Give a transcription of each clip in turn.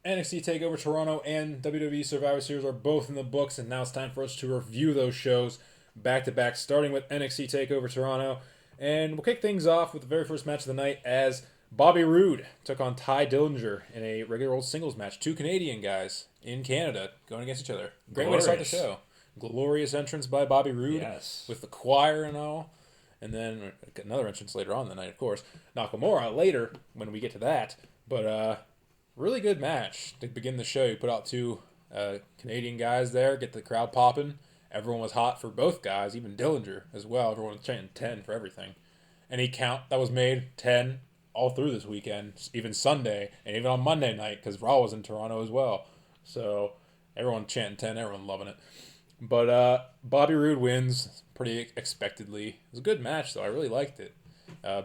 NXT Takeover Toronto and WWE Survivor Series are both in the books, and now it's time for us to review those shows back to back, starting with NXT Takeover Toronto. And we'll kick things off with the very first match of the night as Bobby Roode took on Ty Dillinger in a regular old singles match. Two Canadian guys in Canada going against each other. Great way to start the show. Glorious entrance by Bobby Roode with the choir and all. And then another entrance later on in the night, of course. Nakamura later when we get to that. But really good match to begin the show. You put out two Canadian guys there, get the crowd popping. Everyone was hot for both guys, even Dillinger as well. Everyone was chanting 10 for everything. Any count that was made, 10 all through this weekend, even Sunday, and even on Monday night, because Raw was in Toronto as well. So everyone chanting 10, everyone loving it. But Bobby Roode wins pretty expectedly. It was a good match, though. I really liked it.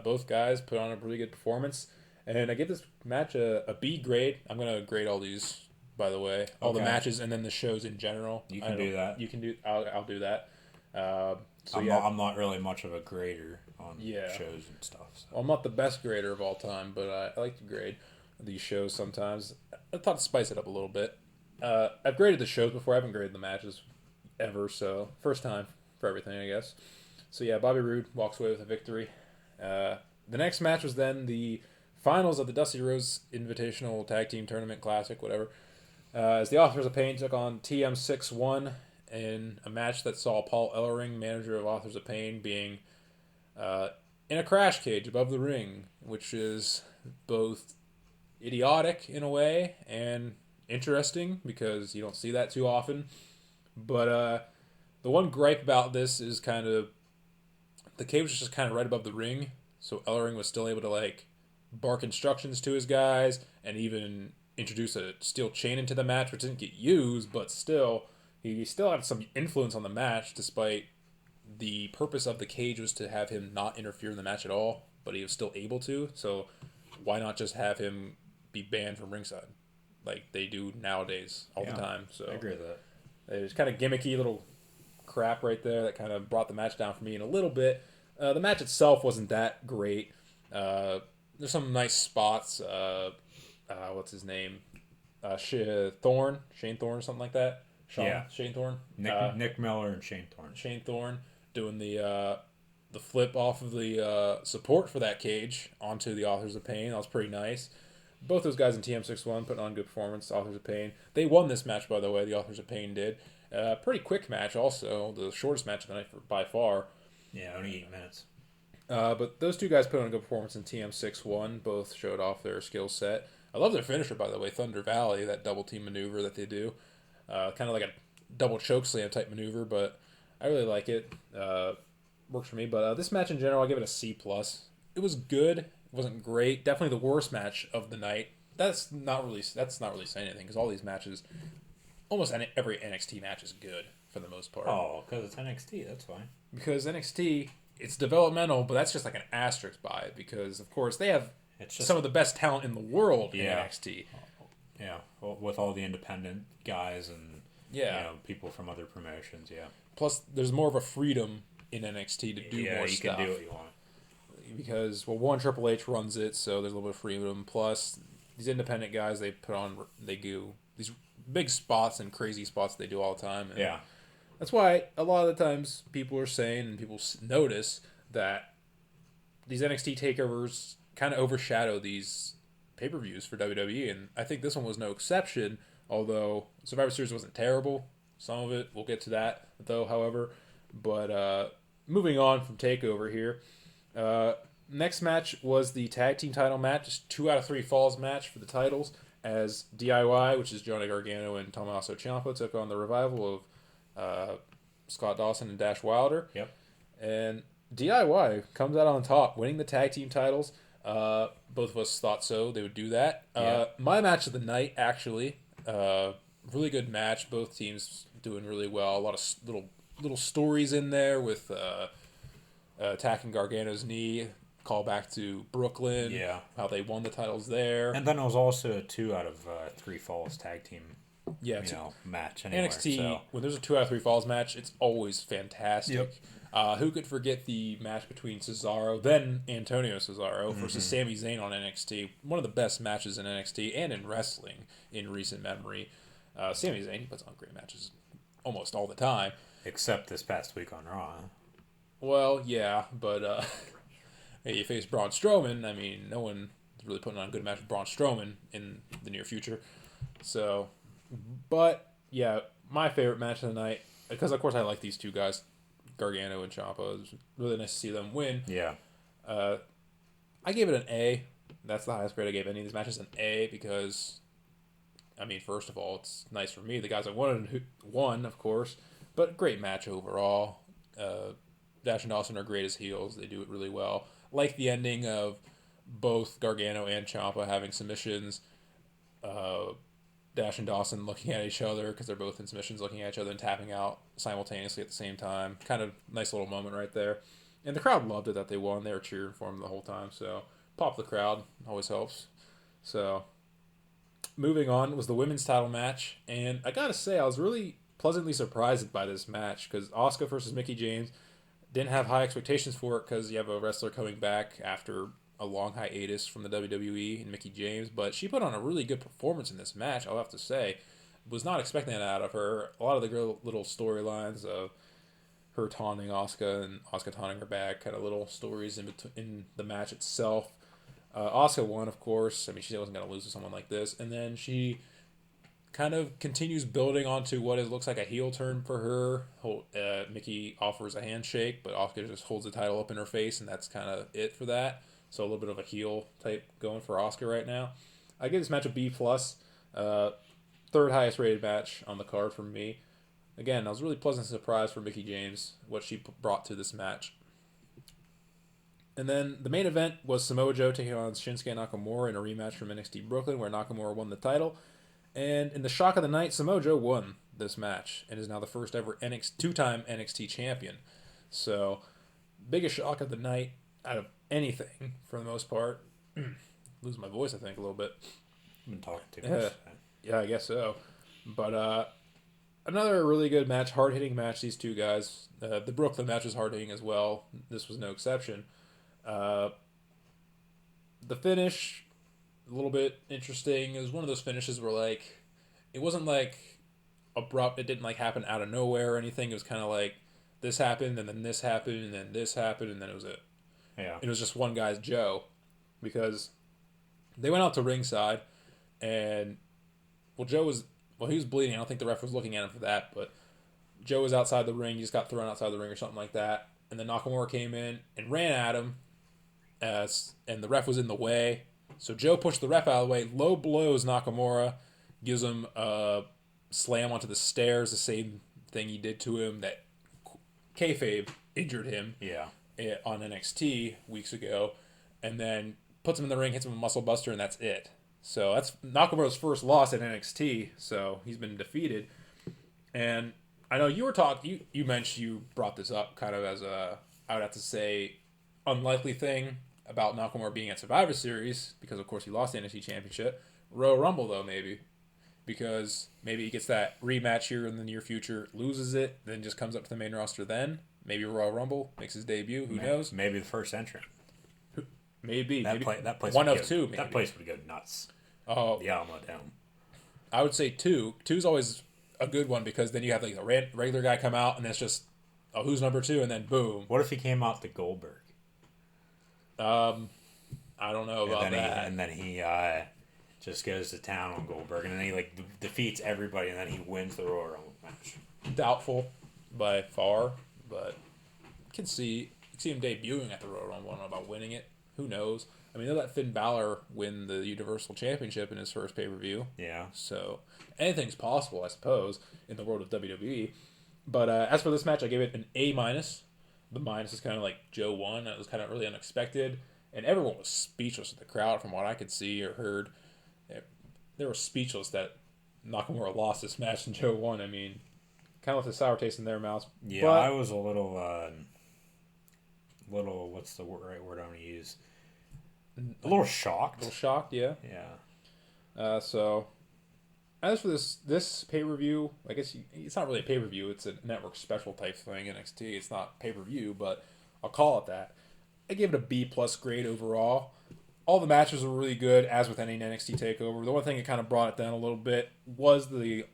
Both guys put on a really good performance. And I give this match a B grade. I'm going to grade all these, by the way. All the matches and then the shows in general. You can do that. You can do. I'll do that. I'm not really much of a grader on shows and stuff. So. Well, I'm not the best grader of all time, but I like to grade these shows sometimes. I thought to spice it up a little bit. I've graded the shows before. I haven't graded the matches ever, so first time for everything, I guess. So yeah, Bobby Roode walks away with a victory. The next match was then the finals of the Dusty Rhodes Invitational Tag Team Tournament Classic, whatever. As the Authors of Pain took on TM61 in a match that saw Paul Ellering, manager of Authors of Pain, being in a crash cage above the ring, which is both idiotic in a way and interesting because you don't see that too often. But the one gripe about this is kind of the cage was just kind of right above the ring, so Ellering was still able to bark instructions to his guys and even introduce a steel chain into the match, which didn't get used, but still he still had some influence on the match, despite the purpose of the cage was to have him not interfere in the match at all, but he was still able to. So why not just have him be banned from ringside like they do nowadays all the time? So I agree with that. It was kind of gimmicky little crap right there that kind of brought the match down for me in a little bit. The match itself wasn't that great. There's some nice spots. What's his name? Shane Thorne, something like that. Shane Thorne. Nick Miller and Shane Thorne. Shane Thorne doing the flip off of the support for that cage onto the Authors of Pain. That was pretty nice. Both those guys in TM61 putting on good performance. Authors of Pain. They won this match, by the way. The Authors of Pain did. Pretty quick match, also the shortest match of the night by far. Yeah, only 8 minutes. But those two guys put on a good performance in TM61. Both showed off their skill set. I love their finisher, by the way, Thunder Valley, that double team maneuver that they do. Kind of like a double choke slam type maneuver, but I really like it. Works for me. But this match in general, I give it a C+. It was good. It wasn't great. Definitely the worst match of the night. That's not really saying anything, because all these matches, almost every NXT match is good for the most part. Oh, because it's NXT, that's fine. Because NXT, it's developmental, but that's just like an asterisk by it, because of course they have some of the best talent in the world in NXT. Yeah, with all the independent guys and people from other promotions. Yeah. Plus, there's more of a freedom in NXT to do more stuff. Yeah, you can do what you want. Because Triple H runs it, so there's a little bit of freedom. Plus, these independent guys they do these big spots and crazy spots they do all the time. And that's why a lot of the times people are saying and people notice that these NXT takeovers kind of overshadow these pay-per-views for WWE, and I think this one was no exception, although Survivor Series wasn't terrible. Some of it, we'll get to that, though, however. But moving on from TakeOver here, next match was the tag team title match, just 2 out of 3 falls match for the titles, as DIY, which is Johnny Gargano and Tommaso Ciampa, took on the Revival of Scott Dawson and Dash Wilder. Yep. And DIY comes out on top, winning the tag team titles. Both of us thought so. They would do that. My match of the night, actually. Really good match. Both teams doing really well. A lot of little stories in there with attacking Gargano's knee. Call back to Brooklyn. Yeah. How they won the titles there. And then it was also a 2 out of 3 falls tag team match anywhere. NXT, when there's a 2 out of 3 falls match, it's always fantastic. Yep. Who could forget the match between Cesaro, then Antonio Cesaro, versus Sami Zayn on NXT? One of the best matches in NXT and in wrestling in recent memory. Sami Zayn, he puts on great matches almost all the time. Except this past week on Raw. Well, yeah, but you face Braun Strowman. I mean, no one is really putting on a good match with Braun Strowman in the near future. So, but, yeah, my favorite match of the night, because, of course, I like these two guys, Gargano and Ciampa. It was really nice to see them win. Yeah. I gave it an A. That's the highest grade I gave any of these matches, an A, because, I mean, first of all, it's nice for me. The guys I won, of course, but great match overall. Dash and Dawson are great as heels. They do it really well. Like the ending of both Gargano and Ciampa having submissions. Dash and Dawson looking at each other because they're both in submissions, looking at each other and tapping out simultaneously at the same time. Kind of nice little moment right there. And the crowd loved it that they won. They were cheering for them the whole time. So pop the crowd always helps. So moving on was the women's title match. And I got to say, I was really pleasantly surprised by this match because Asuka versus Mickie James, didn't have high expectations for it because you have a wrestler coming back after a long hiatus from the WWE and Mickie James, but she put on a really good performance in this match, I'll have to say. Was not expecting that out of her. A lot of the little storylines of her taunting Asuka and Asuka taunting her back, kind of little stories in the match itself. Asuka won, of course. I mean, she wasn't going to lose to someone like this. And then she kind of continues building onto what it looks like a heel turn for her. Mickie offers a handshake, but Asuka just holds the title up in her face, and that's kind of it for that. So a little bit of a heel type going for Asuka right now. I give this match a B+. Third highest rated match on the card for me. Again, I was really pleasantly surprised for Mickie James, what she brought to this match. And then the main event was Samoa Joe taking on Shinsuke Nakamura in a rematch from NXT Brooklyn, where Nakamura won the title. And in the shock of the night, Samoa Joe won this match and is now the first ever two-time NXT champion. So, biggest shock of the night out of anything, for the most part. Losing my voice, I think, a little bit. I've been talking too much. Yeah, I guess so. But another really good match, hard-hitting match, these two guys. The Brooklyn match was hard-hitting as well. This was no exception. The finish, a little bit interesting. It was one of those finishes where, like, it wasn't, like, abrupt. It didn't, like, happen out of nowhere or anything. It was kind of like, this happened, and then this happened, and then this happened, and then it was it. Yeah. It was just one guy's Joe, because they went out to ringside, and Joe was, he was bleeding. I don't think the ref was looking at him for that, but Joe was outside the ring. He just got thrown outside the ring or something like that, and then Nakamura came in and ran at him, and the ref was in the way, so Joe pushed the ref out of the way, low blows Nakamura, gives him a slam onto the stairs, the same thing he did to him that kayfabe injured him. Yeah. On NXT weeks ago, and then puts him in the ring, hits him with a muscle buster, and that's it. So that's Nakamura's first loss at NXT, so he's been defeated. And I know you were talking, you mentioned, you brought this up kind of as a, I would have to say, unlikely thing about Nakamura being at Survivor Series, because of course he lost the NXT Championship. Royal Rumble, though, maybe. Because maybe he gets that rematch here in the near future, loses it, then just comes up to the main roster then. Maybe Royal Rumble makes his debut. Who knows? Maybe the first entrant. Maybe. That place one of two, maybe. That place would go nuts. Oh. The Alamo Dome. I would say two. Two's always a good one because then you have like a regular guy come out and it's just, oh, who's number two? And then boom. What if he came out to Goldberg? I don't know about that. And then he just goes to town on Goldberg and then he like defeats everybody and then he wins the Royal Rumble match. Doubtful by far. But you can see him debuting at the Royal Rumble. I don't know about winning it. Who knows? I mean, they let Finn Balor win the Universal Championship in his first pay-per-view. Yeah. So anything's possible, I suppose, in the world of WWE. But as for this match, I gave it an A-. The minus is kind of like Joe won. It was kind of really unexpected. And everyone was speechless in the crowd from what I could see or heard. They were speechless that Nakamura lost this match and Joe won. I mean, kind of left a sour taste in their mouths. Yeah, but I was a little, what's the right word I'm going to use? A little shocked. A little shocked, yeah. Yeah. So, as for this pay per view, I guess it's not really a pay per view. It's a network special type thing. NXT. It's not pay per view, but I'll call it that. I gave it a B plus grade overall. All the matches were really good, as with any NXT Takeover. The one thing that kind of brought it down a little bit was the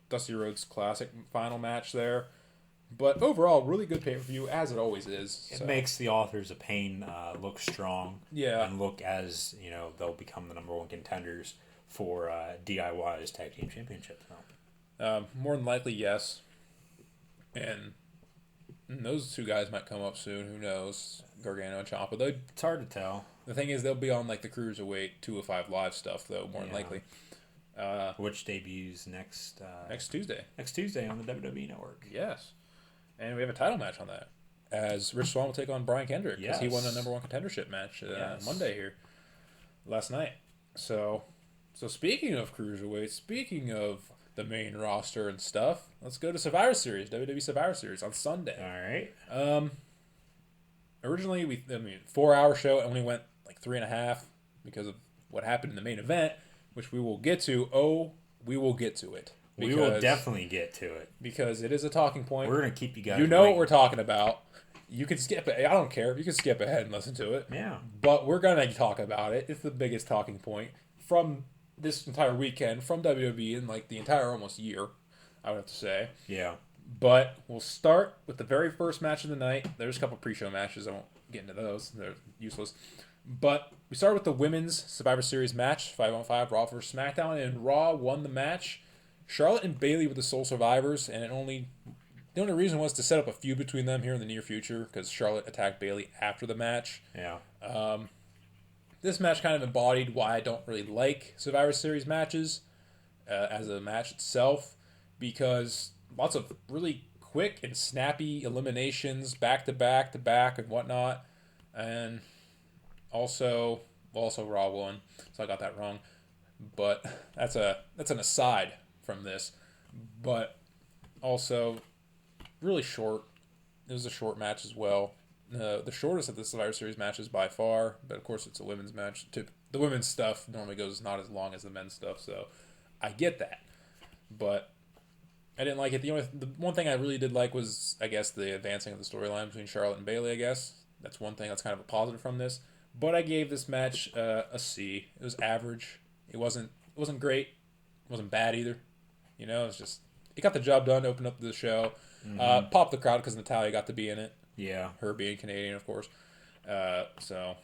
Dusty Rhodes Classic final match there. But overall, really good pay per view, as it always is. It makes the Authors of Pain look strong. Yeah. And look as, they'll become the number one contenders for DIY's Tag Team Championship. More than likely, yes. And those two guys might come up soon. Who knows? Gargano and Ciampa. It's hard to tell. The thing is, they'll be on like the Cruiserweight 205 Live stuff, though, more than likely. Which debuts next Tuesday. Next Tuesday on the WWE Network. Yes. And we have a title match on that. As Rich Swann will take on Brian Kendrick. Because he won the number one contendership match Monday here. Last night. So speaking of Cruiserweight, speaking of the main roster and stuff, let's go to Survivor Series, WWE Survivor Series on Sunday. All right. Originally, 4-hour show. It only went like 3.5 because of what happened in the main event, which we will get to. We will get to it. We will definitely get to it. Because it is a talking point. We're going to keep you guys what we're talking about. You can skip it. I don't care. You can skip ahead and listen to it. Yeah. But we're going to talk about it. It's the biggest talking point from this entire weekend, from WWE in like the entire almost year, I would have to say. Yeah. But we'll start with the very first match of the night. There's a couple pre-show matches. I won't get into those. They're useless. But we start with the Women's Survivor Series match, 5-on-5, Raw vs. SmackDown, and Raw won the match. Charlotte and Bayley were the sole survivors, and the only reason was to set up a feud between them here in the near future, because Charlotte attacked Bayley after the match. Yeah. This match kind of embodied why I don't really like Survivor Series matches as a match itself, because lots of really quick and snappy eliminations, back to back to back and whatnot, and also Raw won, so I got that wrong. But that's an aside from this. But also really short. It was a short match as well. The shortest of the Survivor Series matches by far, but of course it's a women's match. The women's stuff normally goes not as long as the men's stuff, so I get that. But I didn't like it. The one thing I really did like was, I guess, the advancing of the storyline between Charlotte and Bayley, I guess. That's one thing that's kind of a positive from this. But I gave this match a C. It was average. It wasn't great. It wasn't bad either. It's just, it got the job done, opened up the show. Mm-hmm. Popped the crowd because Natalya got to be in it. Yeah. Her being Canadian, of course. So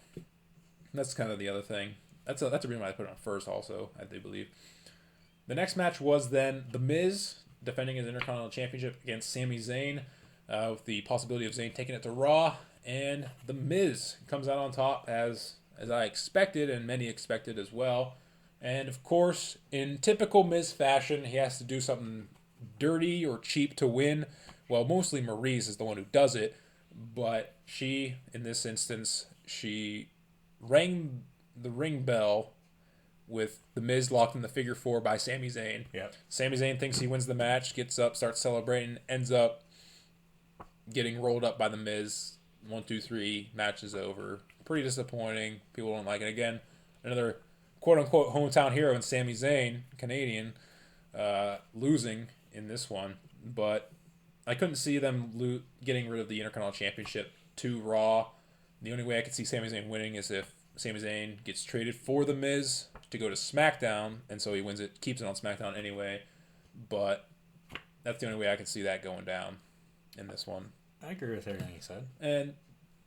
that's kind of the other thing. That's a reason why I put it on first also, I do believe. The next match was then The Miz defending his Intercontinental Championship against Sami Zayn, with the possibility of Zayn taking it to Raw. And The Miz comes out on top as I expected, and many expected as well. And of course, in typical Miz fashion, he has to do something dirty or cheap to win. Well, mostly Maryse is the one who does it, but she, in this instance, she rang the ring bell with The Miz locked in the figure 4 by Sami Zayn. Yep. Sami Zayn thinks he wins the match, gets up, starts celebrating, ends up getting rolled up by The Miz. 1, 2, 3, match is over. Pretty disappointing. People don't like it. Again, another quote-unquote hometown hero in Sami Zayn, Canadian, losing in this one. But I couldn't see them getting rid of the Intercontinental Championship to Raw. The only way I could see Sami Zayn winning is if Sami Zayn gets traded for The Miz to go to SmackDown, and so he wins it, keeps it on SmackDown anyway. But that's the only way I could see that going down in this one. I agree with everything you said. And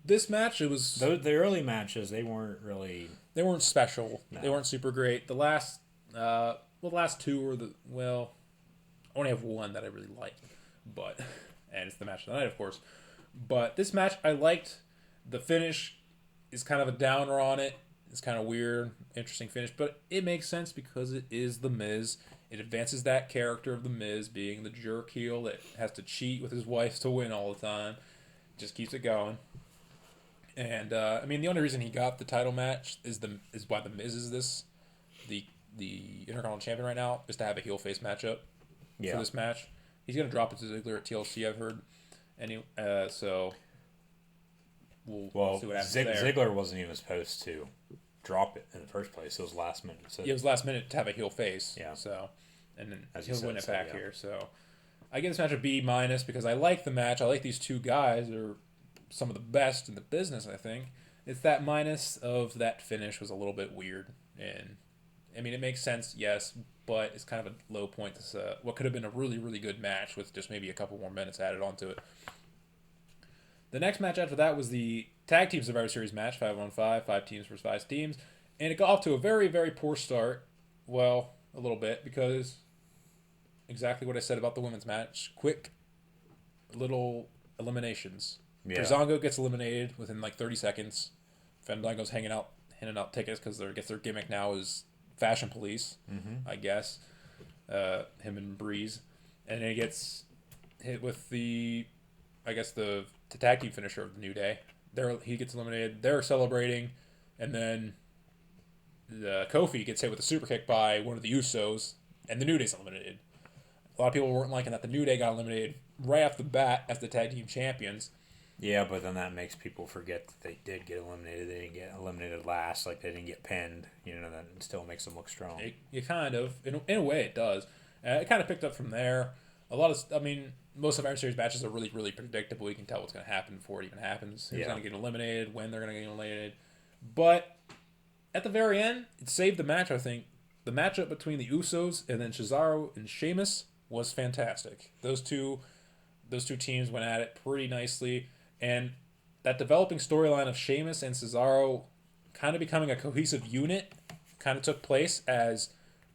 this match, it was... The early matches, they weren't really... They weren't special. No. They weren't super great. The last two were I only have one that I really liked. And it's the match of the night, of course. But this match, I liked. The finish is kind of a downer on it. It's kind of weird, interesting finish. But it makes sense because it is The Miz. It advances that character of The Miz being the jerk heel that has to cheat with his wife to win all the time. Just keeps it going. And, the only reason he got the title match is why The Miz is the Intercontinental Champion right now, is to have a heel face matchup for this match. He's going to drop it to Ziggler at TLC, I've heard. So we'll see what happens there. Ziggler wasn't even supposed to drop it in the first place. It was last minute. So. It was last minute to have a heel face. Yeah. So and then As he'll win it back yeah. here. So I give this match a B- because I like the match. I like these two guys. They're some of the best in the business, I think. It's that minus of that finish was a little bit weird. And, I mean, it makes sense, yes, but it's kind of a low point. This what could have been a really, really good match with just maybe a couple more minutes added onto it. The next match after that was the Tag Team Survivor Series match, 5-on-5, 5 teams versus 5 teams. And it got off to a very, very poor start. Well, a little bit, because exactly what I said about the women's match. Quick little eliminations. Yeah. Breezango gets eliminated within like 30 seconds. Fandango's handing out tickets because their gimmick now is Fashion Police, I guess. Him and Breeze. And then he gets hit with the tag team finisher of the New Day. He gets eliminated. They're celebrating. And then Kofi gets hit with a super kick by one of the Usos. And the New Day's eliminated. A lot of people weren't liking that the New Day got eliminated right off the bat as the tag team champions. Yeah, but then that makes people forget that they did get eliminated. They didn't get eliminated last, like they didn't get pinned. That still makes them look strong. It kind of, in a way, it does. It kind of picked up from there. Most of our series matches are really, really predictable. You can tell what's going to happen before it even happens. Who's going to get eliminated, when they're going to get eliminated. But at the very end, it saved the match, I think. The matchup between the Usos and then Cesaro and Sheamus was fantastic. Those two teams went at it pretty nicely. And that developing storyline of Sheamus and Cesaro kind of becoming a cohesive unit kind of took place as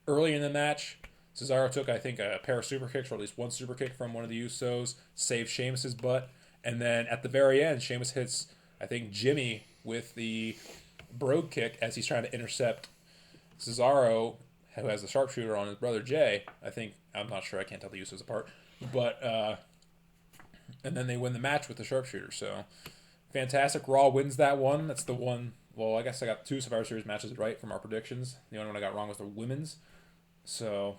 early in the match, Cesaro took, I think, a pair of super kicks, or at least one super kick from one of the Usos, saved Sheamus's butt. And then at the very end, Sheamus hits, I think, Jimmy with the brogue kick as he's trying to intercept Cesaro, who has the sharpshooter on his brother Jay. I'm not sure, I can't tell the Usos apart. But, and then they win the match with the sharpshooter. So, fantastic. Raw wins that one. That's the one. Well, I guess I got 2 Survivor Series matches right from our predictions. The only one I got wrong was the women's. So,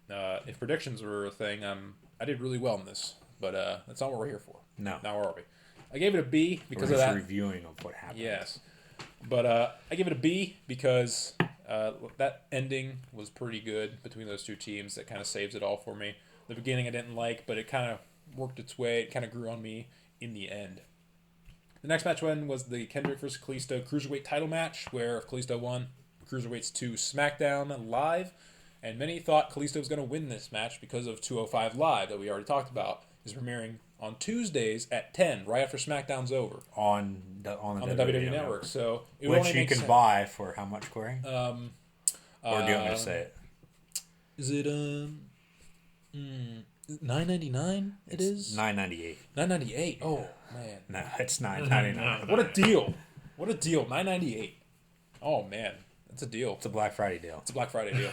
if predictions were a thing, I did really well in this. But that's not what we're here for. No. Now where are we? I gave it a B because we're of just that. Reviewing of what happened. Yes. But I give it a B because that ending was pretty good between those two teams. That kind of saves it all for me. The beginning I didn't like, but it kind of worked its way. It kind of grew on me in the end. The next match was the Kendrick vs. Kalisto Cruiserweight title match, where if Kalisto won, Cruiserweights to SmackDown Live. And many thought Kalisto was going to win this match because of 205 Live that we already talked about. Is premiering on Tuesdays at 10, right after SmackDown's over. On the WWE Network. So it which only you makes can sense. buy for how much, Corey? Or do you want me to say it? Is it $9.99? It is $9.98. $9.98. Oh man, No, it's $9.99. What a deal! What a deal! $9.98. Oh man, that's a deal. It's a Black Friday deal. It's a Black Friday deal.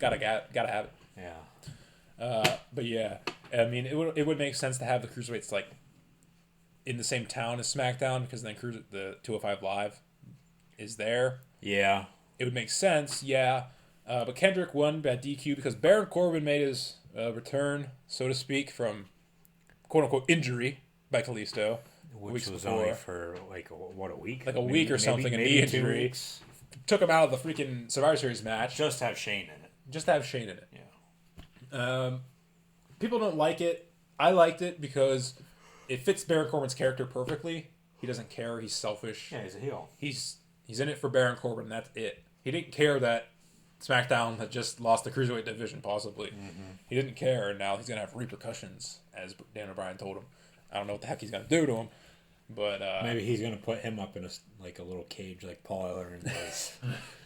gotta have it. Yeah. But yeah, I mean, it would make sense to have the Cruiserweights like in the same town as SmackDown because then the 205 Live is there. Yeah. It would make sense, yeah. But Kendrick won by DQ because Baron Corbin made his return, so to speak, from quote-unquote injury by Kalisto. Which was only for, like, a week? Like a week or something, a knee injury. 2 weeks. Took him out of the freaking Survivor Series match. Just to have Shane in it. Just to have Shane in it. Yeah. People don't like it. I liked it because it fits Baron Corbin's character perfectly. He doesn't care. He's selfish. Yeah, he's a heel. He's in it for Baron Corbin, and that's it. He didn't care that SmackDown had just lost the Cruiserweight division, possibly. Mm-hmm. He didn't care, and now he's going to have repercussions, as Dan O'Brien told him. I don't know what the heck he's going to do to him, but... maybe he's going to put him up in a little cage like Paul Ellering does.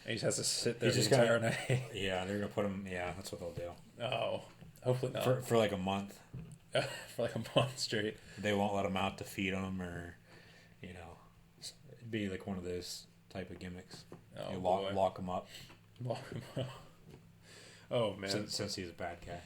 He just has to sit there the entire night. Yeah, they're going to put him... Yeah, that's what they'll do. Oh, hopefully not. For like a month. For like a month straight. They won't let him out to feed him or, it'd be like one of those type of gimmicks. Oh, you lock him up. Lock him up. Oh, man. Since he's a bad guy.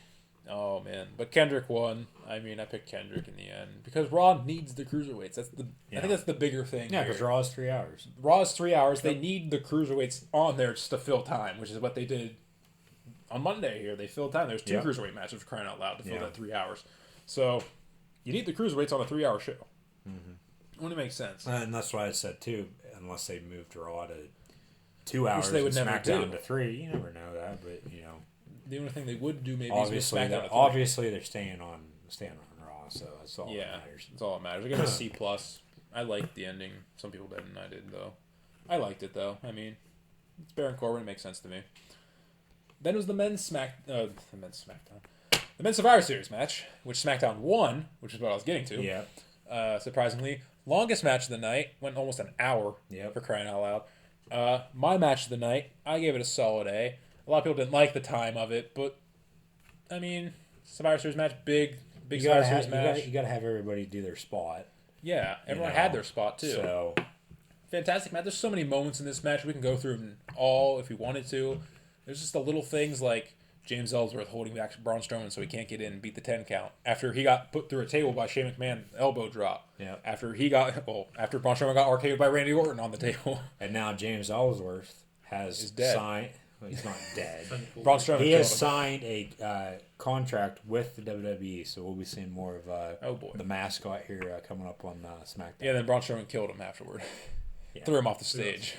Oh, man. But Kendrick won. I mean, I picked Kendrick in the end. Because Raw needs the Cruiserweights. I think that's the bigger thing. Yeah, because Raw is 3 hours. Raw is 3 hours. They need the Cruiserweights on there just to fill time, which is what they did on Monday here. They filled time. There's 2 Cruiserweight matches for crying out loud to fill that 3 hours. So, you need the Cruiserweights on a 3-hour show. Mm-hmm. Wouldn't it make sense? And that's why I said, too, unless they moved Raw to 2 hours they would and never SmackDown do. to 3. You never know that, but, The only thing they would do maybe obviously is SmackDown. Obviously, they're staying on Raw, so that's all that matters. That's all that matters. I give it a C+. I liked the ending. Some people didn't. I did, though. I liked it, though. I mean, it's Baron Corbin. It makes sense to me. Then it was the men's SmackDown. The men's Survivor Series match, which SmackDown won, which is what I was getting to. Yeah. Surprisingly. Longest match of the night. Went almost an hour, for crying out loud. My match of the night, I gave it a solid A. A lot of people didn't like the time of it, but, I mean, Survivor Series match, big Survivor Series match. You got to have everybody do their spot. Yeah, everyone had their spot, too. So, fantastic match. There's so many moments in this match. We can go through them all if we wanted to. There's just the little things like James Ellsworth holding back Braun Strowman so he can't get in and beat the 10 count. After he got put through a table by Shane McMahon, elbow drop. Yeah. After Braun Strowman got RKO'd by Randy Orton on the table. And now James Ellsworth has signed. Well, he's not dead. Braun Strowman he has signed a contract with the WWE, so we'll be seeing more of the mascot here coming up on SmackDown. Yeah, then Braun Strowman killed him afterward. Threw him off the stage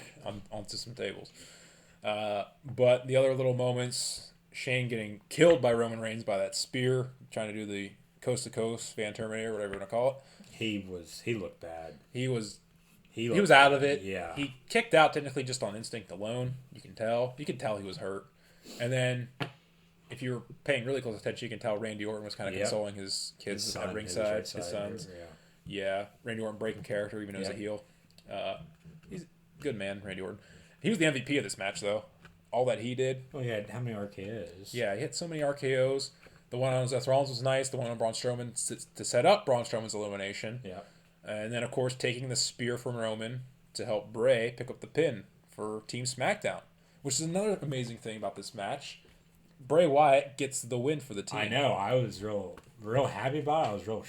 onto some tables. But the other little moments, Shane getting killed by Roman Reigns by that spear, trying to do the coast to coast Van Terminator, whatever you want to call it. He looked bad. He was out of it. Yeah. He kicked out technically just on instinct alone. You can tell. You can tell he was hurt. And then, if you were paying really close attention, you can tell Randy Orton was kind of consoling his kids at ringside, his sons. Yeah. Randy Orton breaking character even though he's a heel. He's a good man, Randy Orton. He was the MVP of this match, though. All that he did. Well, he had how many RKOs? Yeah, he had so many RKOs. The one on Seth Rollins was nice. The one on Braun Strowman to set up Braun Strowman's elimination. Yeah. And then, of course, taking the spear from Roman to help Bray pick up the pin for Team SmackDown, which is another amazing thing about this match. Bray Wyatt gets the win for the team. I know. I was real happy about it. I was real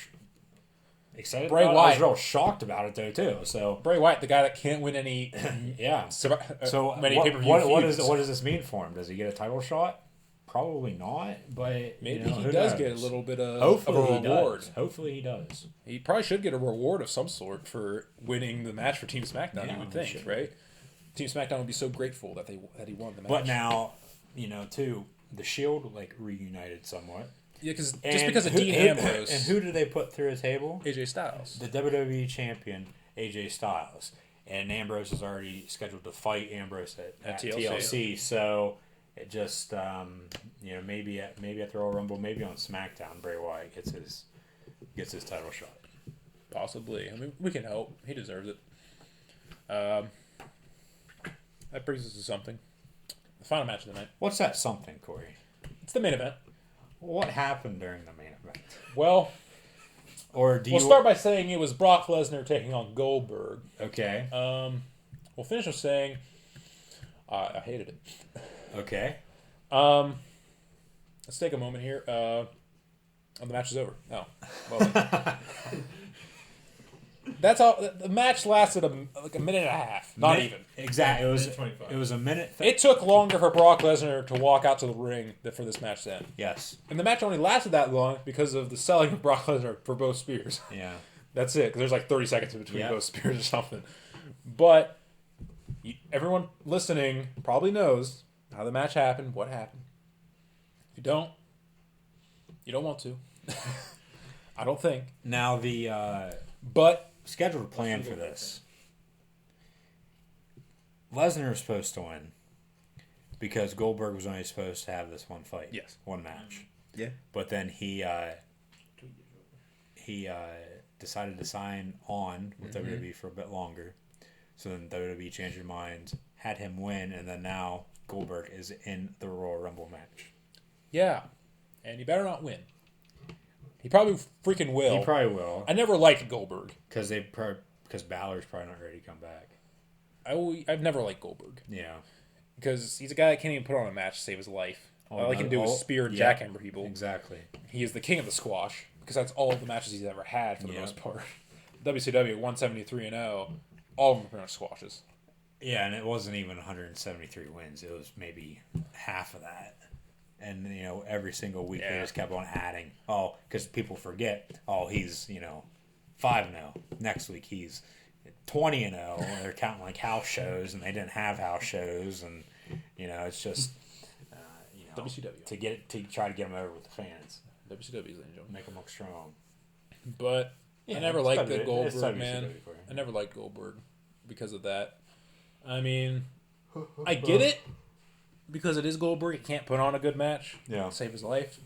excited Bray about Wyatt. it. I was real shocked about it, though, too. So Bray Wyatt, the guy that can't win any many pay-per-view what feuds. does this mean for him? Does he get a title shot? Probably not, but maybe he does get a little bit of a reward. Hopefully he does. He probably should get a reward of some sort for winning the match for Team SmackDown, Yeah, you would think, right? Team SmackDown would be so grateful that he won the match. But now, too, the Shield reunited somewhat. Yeah, just because of Dean Ambrose. And who did they put through a table? AJ Styles. The WWE champion, AJ Styles. And Ambrose is already scheduled to fight Ambrose at TLC. So it just, maybe at the Royal Rumble, maybe on SmackDown, Bray Wyatt gets his title shot. Possibly. I mean, we can hope. He deserves it. That brings us to something. The final match of the night. What's that something, Corey? It's the main event. What happened during the main event? Well, we'll start by saying it was Brock Lesnar taking on Goldberg. Okay. We'll finish with saying I hated it. Okay. Let's take a moment here. The match is over. Oh, well, that's all. The match lasted a minute and a half. Not even. Exactly. It was a minute. It took longer for Brock Lesnar to walk out to the ring than for this match to end. Yes. And the match only lasted that long because of the selling of Brock Lesnar for both spears. Yeah. That's it. Because there's 30 seconds in between both spears or something. But everyone listening probably knows how the match happened, what happened. If you don't want to. I don't think. Now but scheduled plan for this. Lesnar was supposed to win because Goldberg was only supposed to have this one fight. Yes. One match. Yeah. But then he decided to sign on with WWE for a bit longer. So then WWE changed their minds, had him win, and then now Goldberg is in the Royal Rumble match. Yeah. And he better not win. He probably freaking will. He probably will. I never liked Goldberg. Because Balor's probably not ready to come back. I've never liked Goldberg. Yeah. Because he's a guy that can't even put on a match to save his life. All he can do is spear and jackhammer people. Exactly. He is the king of the squash because that's all of the matches he's ever had for the most part. WCW 173-0, all of them are pretty much squashes. Yeah, and it wasn't even 173 wins. It was maybe half of that. And, every single week they just kept on adding. Oh, because people forget, he's, 5-0. Next week he's 20-0. They're counting house shows, and they didn't have house shows. And, it's just, WCW. to try to get them over with the fans. WCW is the angel. Make them look strong. But Yeah, I never liked the it's Goldberg, WCW man. for you. I never liked Goldberg because of that. I mean, I get it because it is Goldberg. He can't put on a good match to save his life.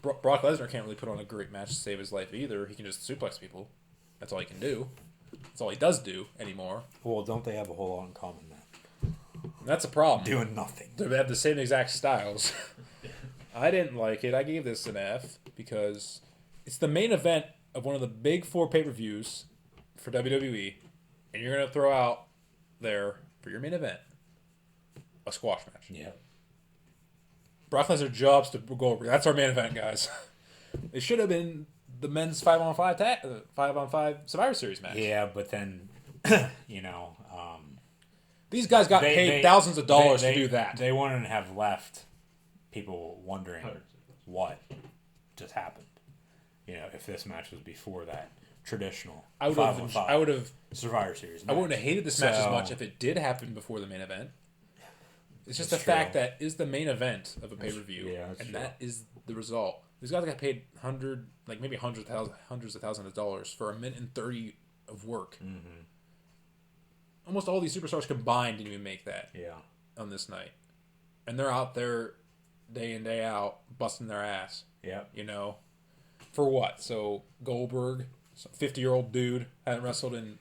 Brock Lesnar can't really put on a great match to save his life either. He can just suplex people. That's all he can do. That's all he does do anymore. Well, don't they have a whole lot in common then? That's a problem. Doing nothing. They have the same exact styles. I didn't like it. I gave this an F because it's the main event of one of the big 4 pay-per-views for WWE, and you're going to throw out there for your main event a squash match. Yeah. Brock Lesnar jobs to Goldberg. That's our main event, guys. It should have been the men's 5-on-5 Survivor Series match. Yeah, but then, these guys got paid thousands of dollars to do that. They wouldn't have left people wondering what just happened. If this match was before that traditional I would have Survivor Series match. I wouldn't have hated this match as much if it did happen before the main event. It's just the fact that is the main event of a pay-per-view, and that is the result. These guys got paid maybe hundreds of thousands of dollars for a minute and 30 of work. Mm-hmm. Almost all these superstars combined didn't even make that on this night. And they're out there day in, day out, busting their ass. Yeah. For what? So Goldberg, some 50-year-old dude, hadn't wrestled in,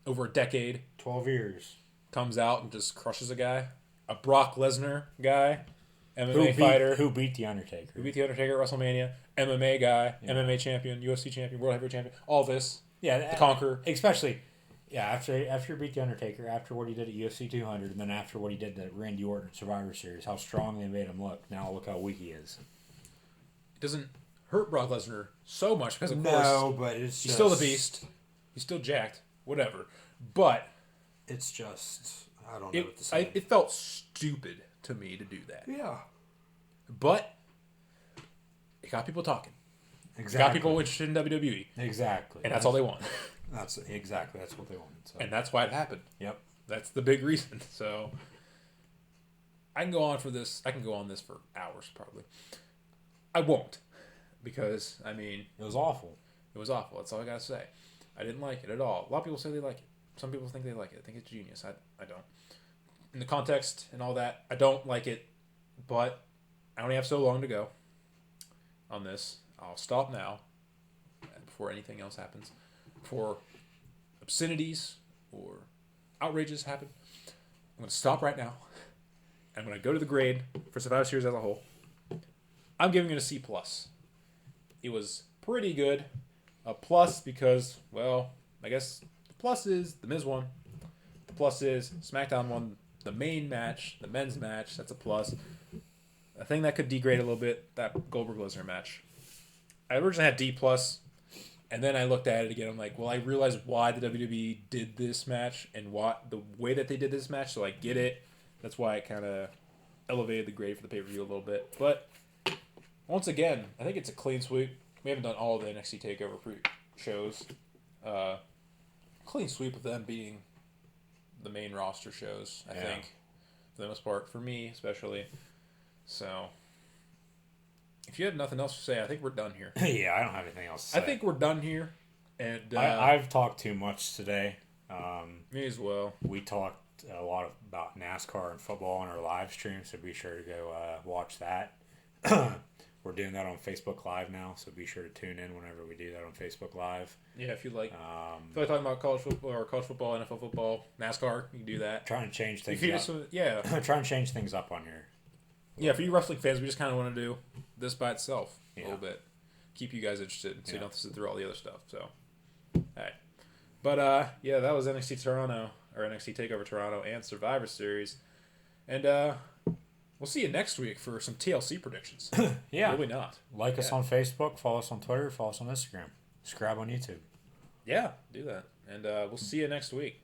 over a decade. 12 years. Comes out and just crushes a guy. A Brock Lesnar guy. MMA fighter. Who beat The Undertaker. Who beat The Undertaker at WrestleMania. MMA guy. Yeah. MMA champion. UFC champion. World Heavyweight champion. All this. Yeah. The Conqueror. Especially, after you beat The Undertaker, after what he did at UFC 200, and then after what he did at Randy Orton Survivor Series, how strong they made him look. Now look how weak he is. It doesn't hurt Brock Lesnar so much because, of course, but he's still the beast. He's still jacked. Whatever. But it's just... I don't know what to say. It felt stupid to me to do that. Yeah. But it got people talking. Exactly. It got people interested in WWE. Exactly. And that's all they want. That's what they wanted. So. And that's why it happened. Yep. That's the big reason. So I can go on for this. I can go on this for hours probably. I won't. Because, it was awful. It was awful. That's all I got to say. I didn't like it at all. A lot of people say they like it. Some people think they like it. I think it's genius. I don't. In the context and all that, I don't like it. But I only have so long to go on this. I'll stop now before anything else happens. Before obscenities or outrages happen. I'm going to stop right now. I'm going to go to the grade for Survivor Series as a whole. I'm giving it a C+. It was pretty good. A plus because, I guess the plus is the Miz won. The plus is SmackDown won the main match, the men's match. That's a plus. A thing that could degrade a little bit, that Goldberg-Lesnar match. I originally had D+, and then I looked at it again. I'm like, I realized why the WWE did this match and the way that they did this match, so I get it. That's why I kind of elevated the grade for the pay-per-view a little bit. But once again, I think it's a clean sweep. We haven't done all the NXT Takeover shows. Clean sweep of them being the main roster shows, I think, for the most part, for me especially. So, if you have nothing else to say, I think we're done here. Yeah, I don't have anything else to say. I think we're done here. And I've talked too much today. Me as well. We talked a lot about NASCAR and football on our live stream, so be sure to go watch that. We're doing that on Facebook Live now, so be sure to tune in whenever we do that on Facebook Live. Yeah, if you like. If you like talking about college football, NFL football, NASCAR, you can do that. Trying to change things up. Trying to change things up on here. Yeah, for you wrestling fans, we just kind of want to do this by itself a little bit. Keep you guys interested so you don't have to sit through all the other stuff. So, all right. But, that was NXT Toronto, or NXT TakeOver Toronto and Survivor Series. And, we'll see you next week for some TLC predictions. Yeah. Maybe not. Like us on Facebook, follow us on Twitter, follow us on Instagram. Subscribe on YouTube. Yeah, do that. And we'll see you next week.